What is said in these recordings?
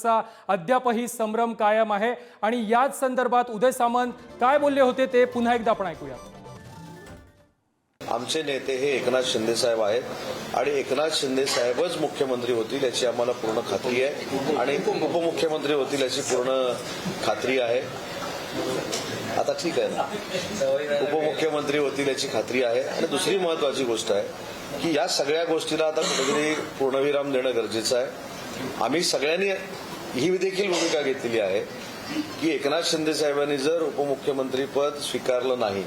याबाबतचा अद्यापही संभ्रम कायम आहे आणि याच संदर्भात उदय सामंत काय बोलले होते ते पुन्हा एकदा आपण ऐकूया। आमचे नेते हे एकनाथ शिंदे साहेब आहेत आणि एकनाथ शिंदे साहेबच मुख्यमंत्री होतील याची आम्हाला पूर्ण खात्री आहे आणि उपमुख्यमंत्री होतील याची पूर्ण खात्री आहे। आता ठीक आहे ना, उपमुख्यमंत्री होतील याची खात्री आहे। आणि दुसरी महत्वाची गोष्ट आहे की या सगळ्या गोष्टीला आता कुठेतरी पूर्णविराम देणं गरजेचं आहे। आम्ही सगळ्यांनी ही देखील भूमिका घेतलेली आहे की एकनाथ शिंदे साहेबांनी जर उपमुख्यमंत्री पद स्वीकारलं नाही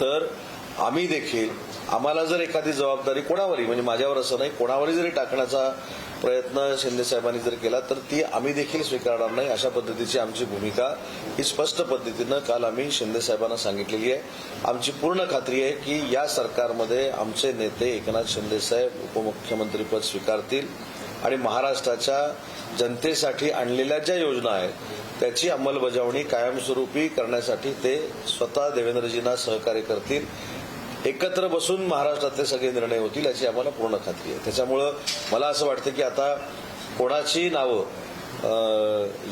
तर आम्ही देखील आम्हाला जर एखादी जबाबदारी कोणावरही म्हणजे माझ्यावर असं नाही कोणावरही जरी टाकण्याचा प्रयत्न शिंदे साहेबांनी जर केला तर ती आम्ही देखील स्वीकारणार नाही। अशा पद्धतीची आमची भूमिका ही स्पष्ट पद्धतीनं काल आम्ही शिंदे साहेबांना सांगितलेली आहे। आमची पूर्ण खात्री आहे की या सरकारमध्ये आमचे नेते एकनाथ शिंदे साहेब उपमुख्यमंत्रीपद स्वीकारतील आणि महाराष्ट्राच्या जनतेसाठी आणलेल्या ज्या योजना आहेत त्याची अंमलबजावणी कायमस्वरूपी करण्यासाठी ते स्वतः देवेंद्रजींना सहकार्य करतील। एकत्र बसून महाराष्ट्रातले सगळे निर्णय होतील याची आम्हाला पूर्ण खात्री आहे। त्याच्यामुळं मला असं वाटतं की आता कोणाची नावं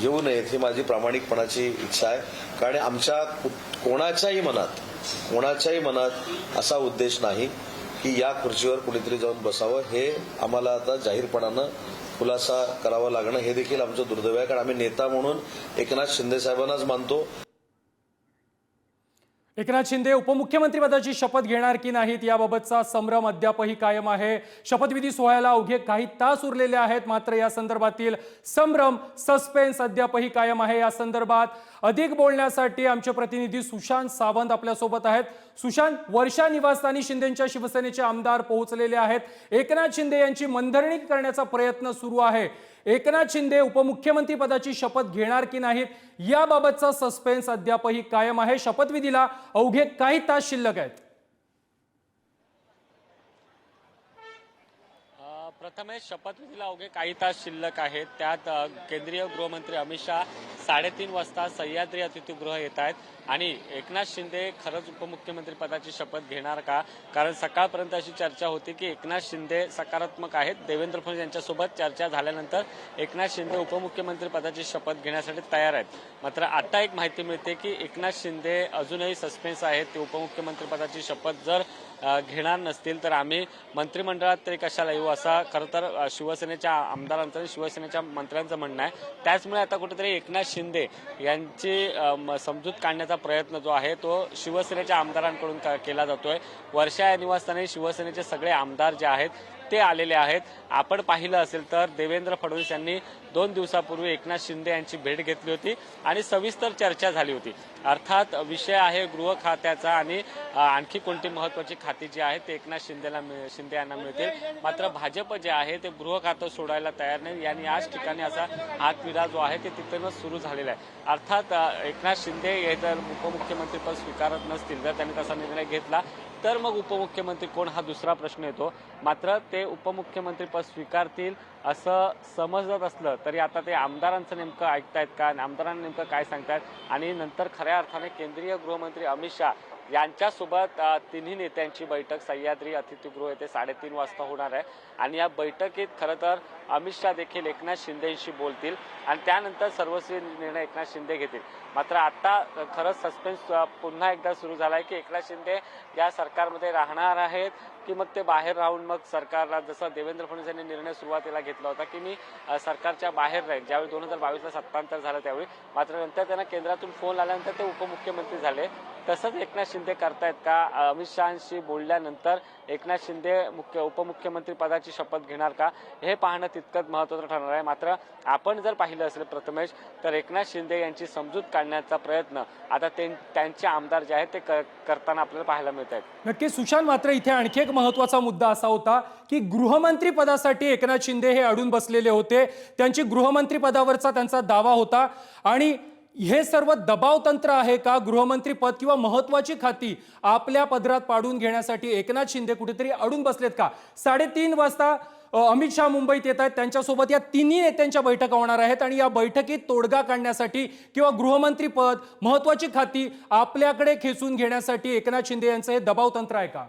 येऊ नयेत ही माझी प्रामाणिकपणाची इच्छा आहे। कारण आमच्या कोणाच्याही मनात असा उद्देश नाही की या खुर्चीवर कुणीतरी जाऊन बसावं। हे आम्हाला आता जाहीरपणानं खुलासा करावा लागणं हे देखील आमचं दुर्दैव आहे। कारण आम्ही नेता म्हणून एकनाथ शिंदे साहेबांनाच मानतो। एकनाथ शिंदे उपमुख्यमंत्री पदाची शपथ घेणार की नाहीत याबाबतचा संभ्रम अद्यापही कायम आहे। शपथविधी सोहळ्याला अवघे काही तास उरलेले आहेत, मात्र या संदर्भातील संभ्रम सस्पेन्स अद्यापही कायम आहे। या संदर्भात अधिक बोलण्यासाठी आमचे प्रतिनिधी सुशांत सावंत आपल्यासोबत आहेत। सुशांत, वर्षा निवासस्थानी शिंदेंच्या शिवसेनेचे आमदार पोहोचलेले आहेत। एकनाथ शिंदे यांची मनधरणी करण्याचा प्रयत्न सुरू आहे। एकनाथ शिंदे उपमुख्यमंत्री पदाची शपथ घेणार की नाहीत याबाबतचा सस्पेन्स अद्यापही कायम आहे। शपथविधीला अवघे काही तास शिल्लक आहेत। प्रथमेश, शपथविधीला अवघे काही तास शिल्लक आहेत। त्यात केंद्रीय गृहमंत्री अमित शाह 3:30 वाजता सह्याद्री अतिथीगृह येत आहेत आणि एकनाथ शिंदे खरंच उपमुख्यमंत्री पदाची शपथ घेणार का? कारण सकाळपर्यंत अशी चर्चा होती की एकनाथ शिंदे सकारात्मक आहेत। देवेंद्र फडणवीस यांच्यासोबत चर्चा झाल्यानंतर एकनाथ शिंदे उपमुख्यमंत्री पदाची शपथ घेण्यासाठी तयार आहेत। मात्र आता एक माहिती मिळते की एकनाथ शिंदे अजूनही सस्पेन्स आहेत। ते उपमुख्यमंत्री पदाची शपथ जर घेणार नसतील तर आम्ही मंत्रिमंडळात तरी कशाला येऊ असा खरं तर शिवसेनेच्या आमदारांचं आणि शिवसेनेच्या मंत्र्यांचं म्हणणं आहे। त्याचमुळे आता कुठेतरी एकनाथ शिंदे यांची समजूत काढण्याचा प्रयत्न जो आहे तो शिवसेनेच्या आमदारांकडून केला जातोय। वर्षा या निवासस्थानी शिवसेनेचे सगळे आमदार जे आहेत ते आलेले आहेत। आपण पाहिलं असेल तर देवेंद्र फडणवीस यांनी 2 दिवसापूर्वी एकनाथ शिंदे यांची भेट घेतली होती आणि सविस्तर चर्चा झाली होती। अर्थात विषय आहे गृह खात्याचा आणि आणखी कोणती महत्वाची खाती जी आहेत ते एकनाथ शिंदे यांना मिळतील। मात्र भाजप जे आहे ते गृह खातं सोडायला तयार नाही आणि याच ठिकाणी असा हातविरा जो आहे ते तिथूनच सुरू झालेला आहे। अर्थात एकनाथ शिंदे हे जर उपमुख्यमंत्रीपद स्वीकारत नसतील, जर त्यांनी तसा निर्णय घेतला तर मग उपमुख्यमंत्री कोण हा दुसरा प्रश्न येतो। मात्र ते उपमुख्यमंत्री पद स्वीकारतील असं समजत असलं तरी आता ते आमदारांचं नेमकं ऐकतायत का, आमदारांना नेमकं काय सांगतायत आणि नंतर खऱ्या अर्थाने केंद्रीय गृहमंत्री अमित शाह यांच्यासोबत तिन्ही नेत्यांची बैठक सह्याद्री अतिथीगृह येथे 3:30 वाजता होणार आहे आणि या बैठकीत खरं तर अमित शाह देखील एकनाथ शिंदेशी बोलतील आणि त्यानंतर सर्वस्वी निर्णय एकनाथ शिंदे घेतील। मात्र आता खरंच सस्पेन्स पुन्हा एकदा सुरू झाला आहे की एकनाथ शिंदे या सरकारमध्ये राहणार आहेत की मग ते बाहेर राहून मग सरकारला, जसं देवेंद्र फडणवीस यांनी निर्णय सुरुवातीला घेतला होता की मी सरकारच्या बाहेर राहील ज्यावेळी 2022ला सत्तांतर झालं त्यावेळी, मात्र नंतर त्यांना केंद्रातून फोन आल्यानंतर ते उपमुख्यमंत्री झाले। तसंच एकनाथ शिंदे करतायत का? अमित शहांशी बोलल्यानंतर एकनाथ शिंदे उपमुख्यमंत्री पदाची शपथ घेणार का हे पाहणं तितकंच महत्त्वाचं ठरणार आहे। मात्र आपण जर पाहिलं असेल प्रथमेश तर एकनाथ शिंदे यांची समजूत काढण्याचा प्रयत्न आता त्यांचे आमदार जे आहेत ते करताना आपल्याला पाहायला मिळत आहेत। नक्की सुशांत, मात्र इथे आणखी एक महत्त्वाचा मुद्दा असा होता की गृहमंत्री पदासाठी एकनाथ शिंदे हे अडून बसलेले होते। त्यांची गृहमंत्री पदावरचा त्यांचा दावा होता आणि हे सर्व दबाव तंत्र आहे का? गृहमंत्री पद किंवा महत्त्वाची खाती आपल्या पदरात पाडून घेण्यासाठी एकनाथ शिंदे कुठेतरी अडून बसलेत का? 3:30 वाजता अमित शाह मुंबईत येत आहेत, त्यांच्यासोबत या तिन्ही नेत्यांच्या बैठका होणार आहेत आणि या बैठकीत तोडगा काढण्यासाठी किंवा गृहमंत्री पद, महत्त्वाची खाती आपल्याकडे खेचून घेण्यासाठी एकनाथ शिंदे यांचं हे दबाव तंत्र आहे का?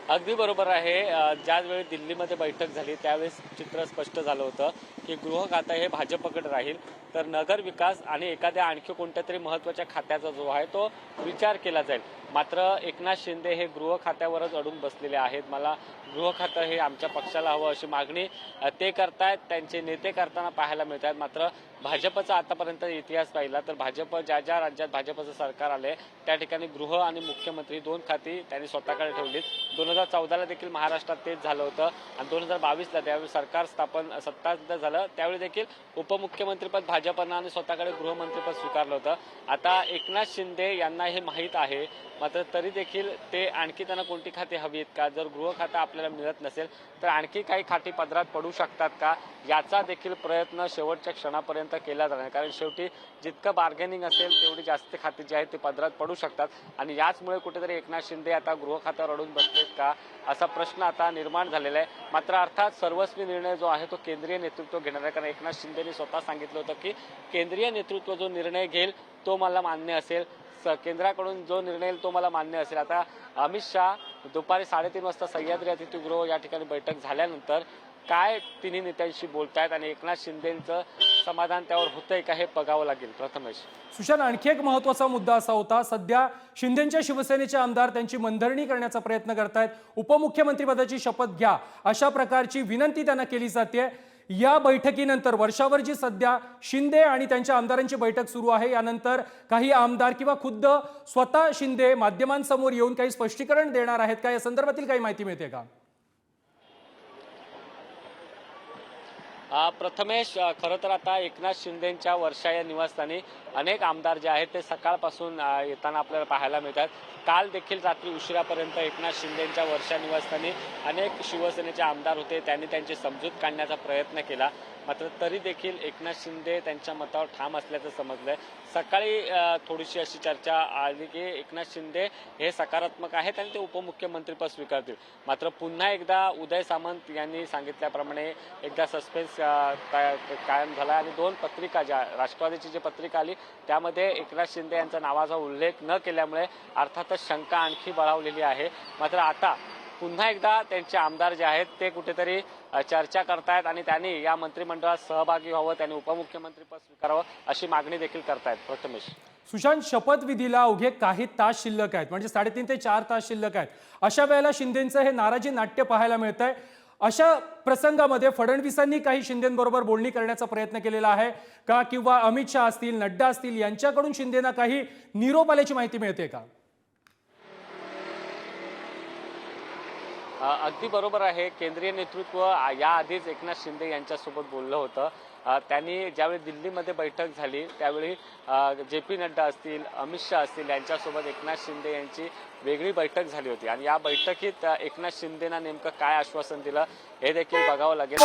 अगदी बरोबर आहे. ज्यावेळी दिल्लीमध्ये बैठक झाली त्यावेळेस चित्र स्पष्ट झालं होतं की गृह खातं हे भाजपकडे राहील, तर नगर विकास आणि एखाद्या आणखी कोणत्या तरी महत्त्वाच्या खात्याचा जो आहे तो विचार केला जाईल. मात्र एकनाथ शिंदे हे गृह खात्यावरच अडून बसलेले आहेत. मला गृह खातं हे आमच्या पक्षाला हवं अशी मागणी ते करतायत, त्यांचे नेते करताना पाहायला मिळत आहेत. मात्र भाजपचा आतापर्यंत इतिहास पाहिला तर भाजप ज्या ज्या राज्यात भाजपचं सरकार आले त्या ठिकाणी गृह आणि मुख्यमंत्री दोन खाती त्यांनी स्वतःकडे ठेवलीत. 2014ला देखील महाराष्ट्रात तेच झालं होतं आणि 2022ला त्यावेळी सरकार सत्ता झालं त्यावेळी देखील उपमुख्यमंत्रीपद भाजपनं आणि स्वतःकडे गृहमंत्रीपद स्वीकारलं होतं. आता एकनाथ शिंदे यांना हे माहीत आहे, मात्र तरी देखील ते आणखी त्यांना कोणती खाती हवी आहेत का, जर गृह खातं आपल्याला मिळत नसेल तर आणखी काही खाती पदरात पडू शकतात का, याचा देखील प्रयत्न शेवटच्या क्षणापर्यंत केला जाणार. कारण शेवटी जितकं बार्गेनिंग असेल तेवढी जास्त खाती जी आहेत ते पदरात पडू शकतात आणि याचमुळे कुठेतरी एकनाथ शिंदे आता गृह खात्यावर अडून बसलेत का असा प्रश्न आता निर्माण झालेला आहे. मात्र अर्थात सर्वस्वी निर्णय जो आहे तो केंद्रीय नेतृत्व घेणार आहे. कारण एकनाथ शिंदेनी स्वतः सांगितलं होतं की केंद्रीय नेतृत्व जो निर्णय घेईल तो मला मान्य असेल, केंद्राकडून जो निर्णय येईल तो मला मान्य असेल. आता अमित शहा दुपारी 3:30 वाजता सह्याद्री अतिथीगृह या ठिकाणी बैठक झाल्यानंतर काय तिन्ही नेत्यांशी बोलतायत आणि एकनाथ शिंदेचं समाधान त्यावर होतंय का हे बघावं लागेल. प्रथमेश, सुशांत, आणखी एक महत्त्वाचा मुद्दा असा होता, सध्या शिंदेच्या शिवसेनेचे आमदार त्यांची मनधरणी करण्याचा प्रयत्न करतायत. उपमुख्यमंत्रीपदाची शपथ घ्या अशा प्रकारची विनंती त्यांना केली जाते. या बैठकीनंतर वर्षावर जी सध्या शिंदे आणि त्यांच्या आमदारांची बैठक सुरू आहे, यानंतर काही आमदार किंवा खुद्द स्वतः शिंदे माध्यमांसमोर येऊन काही स्पष्टीकरण देणार आहेत का, या संदर्भातील काही माहिती मिळते का? प्रथमेश, खरं तर आता एकनाथ शिंदेच्या वर्षा या निवासस्थानी अनेक आमदार जे आहेत ते सकाळपासून येताना आपल्याला पाहायला मिळतात. काल देखील रात्री उशिरापर्यंत एकनाथ शिंदेच्या वर्षा निवासस्थानी अनेक शिवसेनेचे आमदार होते, त्यांनी त्यांची समजूत काढण्याचा प्रयत्न केला. मात्र तरी देखील एकनाथ शिंदे त्यांच्या मतावर ठाम असल्याचं समजलंय. सकाळी थोडीशी अशी चर्चा आली की एकनाथ शिंदे हे सकारात्मक आहेत आणि ते उपमुख्यमंत्रीपद स्वीकारतील. मात्र पुन्हा एकदा उदय सामंत यांनी सांगितल्याप्रमाणे एकदा सस्पेन्स कायम झाला आणि दोन पत्रिका ज्या राष्ट्रवादीची जी पत्रिका आली त्यामध्ये एकनाथ शिंदे यांचा नावाचा उल्लेख न केल्यामुळे अर्थातच शंका आणखी बळावलेली आहे. मात्र आता पुन्हा एकदा त्यांचे आमदार जे आहेत ते कुठेतरी चर्चा करतायत आणि त्यांनी या मंत्रिमंडळात सहभागी व्हावं, त्यांनी उपमुख्यमंत्रीपद स्वीकारावं अशी मागणी देखील करतायत. प्रथमेश, सुशांत, शपथविधीला अवघे काही तास शिल्लक आहेत, म्हणजे 3.5 ते 4 तास शिल्लक आहेत. अशा वेळेला शिंदेचं हे नाराजी नाट्य पाहायला मिळत आहे. अशा प्रसंगामध्ये फडणवीसांनी काही शिंदेबरोबर बोलणी करण्याचा प्रयत्न केलेला आहे का, किंवा अमित शहा असतील, नड्डा असतील यांच्याकडून शिंदेना काही निरोप आल्याची माहिती मिळते का? अगदी बरोबर आहे. केंद्रीय नेतृत्व याआधीच एकनाथ शिंदे यांच्यासोबत बोललं होतं. त्यांनी ज्यावेळी दिल्लीमध्ये बैठक झाली त्यावेळी JP नड्डा असतील, अमित शहा असतील यांच्यासोबत एकनाथ शिंदे यांची वेगळी बैठक झाली होती आणि या बैठकीत एकनाथ शिंदेना नेमकं काय आश्वासन दिलं हे देखील बघावं लागेल.